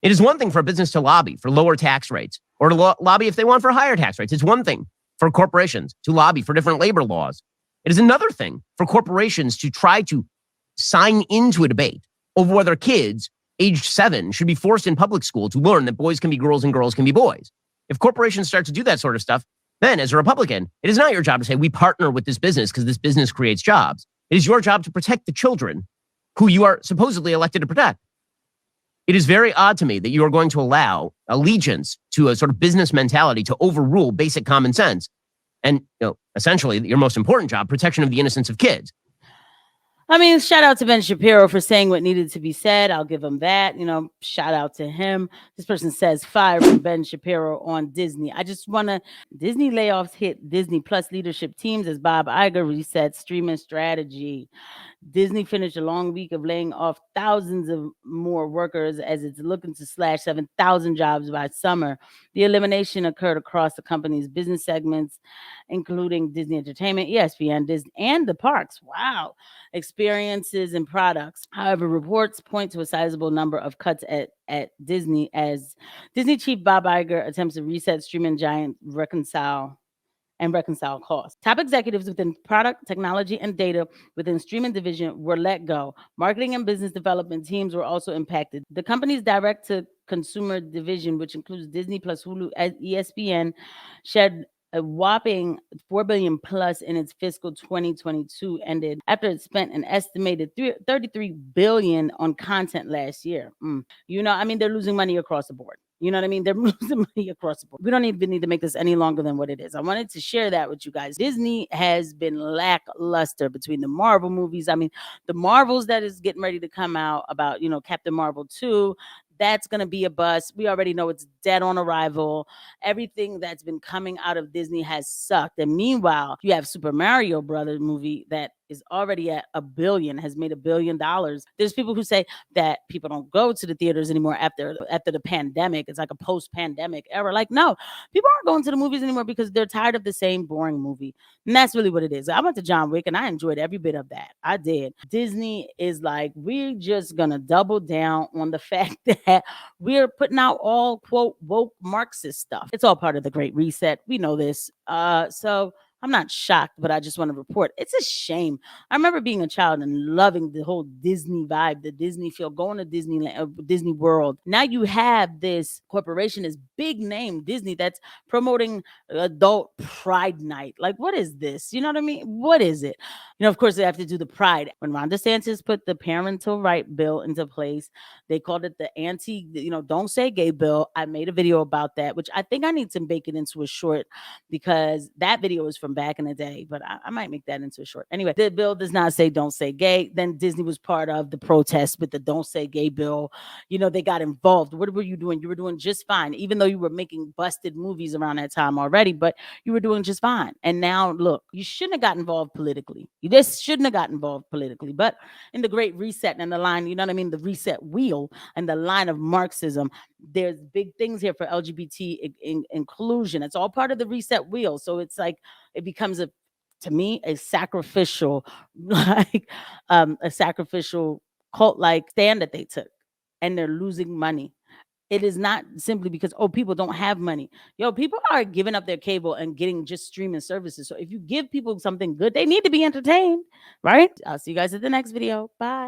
It is one thing for a business to lobby for lower tax rates or to lobby if they want for higher tax rates. It's one thing for corporations to lobby for different labor laws. It is another thing for corporations to try to sign into a debate over whether kids aged 7 should be forced in public school to learn that boys can be girls and girls can be boys. If corporations start to do that sort of stuff, then as a Republican, it is not your job to say, we partner with this business because this business creates jobs. It is your job to protect the children who you are supposedly elected to protect. It is very odd to me that you are going to allow allegiance to a sort of business mentality to overrule basic common sense. And essentially, your most important job, protection of the innocence of kids. I mean, shout out to Ben Shapiro for saying what needed to be said. I'll give him that. Shout out to him. This person says, fire from Ben Shapiro on Disney. I just want to, Disney layoffs hit Disney Plus leadership teams as Bob Iger resets streaming strategy. Disney finished a long week of laying off thousands of more workers as it's looking to slash 7,000 jobs by summer. The elimination occurred across the company's business segments, including Disney Entertainment, ESPN, Disney, and the parks. Wow. Experiences and products. However, reports point to a sizable number of cuts at Disney as Disney chief Bob Iger attempts to reset streaming giant reconcile costs. Top executives within product, technology, and data within streaming division were let go. Marketing and business development teams were also impacted. The company's direct-to-consumer division, which includes Disney Plus, Hulu, ESPN, shed a whopping $4 billion plus in its fiscal 2022 ended after it spent an estimated $33 billion on content last year. They're losing money across the board. You know what I mean? They're losing money across the board. We don't even need to make this any longer than what it is. I wanted to share that with you guys. Disney has been lackluster between the Marvel movies. I mean, the Marvels that is getting ready to come out about, Captain Marvel 2, that's going to be a bust. We already know it's dead on arrival. Everything that's been coming out of Disney has sucked. And meanwhile, you have Super Mario Brothers movie that is already at $1 billion, has made $1 billion. There's people who say that people don't go to the theaters anymore after the pandemic. It's like a post-pandemic era. Like, no, people aren't going to the movies anymore because they're tired of the same boring movie. And that's really what it is. I went to John Wick and I enjoyed every bit of that. I did. Disney is like, we're just going to double down on the fact that we're putting out all, quote, woke Marxist stuff. It's all part of the Great Reset. We know this. So I'm not shocked, but I just want to report. It's a shame. I remember being a child and loving the whole Disney vibe, the Disney feel, going to Disneyland, Disney World. Now you have this corporation, this big name, Disney, that's promoting adult Pride Night. Like, what is this? You know what I mean? What is it? Of course, they have to do the Pride. When Ron DeSantis put the parental right bill into place, they called it the don't say gay bill. I made a video about that, which I think I need to make it into a short because that video is from back in the day, but I might make that into a short. Anyway, the bill does not say don't say gay. Then Disney was part of the protest with the don't say gay bill. They got involved. What were you doing? You were doing just fine, even though you were making busted movies around that time already, but you were doing just fine. And now look, you shouldn't have got involved politically. You just shouldn't have got involved politically. But in the Great Reset and the line, the reset wheel and the line of Marxism, there's big things here for LGBT inclusion. It's all part of the reset wheel. So it's like, it becomes to me, a sacrificial, a sacrificial cult-like stand that they took, and they're losing money. It is not simply because, people don't have money. People are giving up their cable and getting just streaming services. So if you give people something good, they need to be entertained, right? I'll see you guys at the next video. Bye.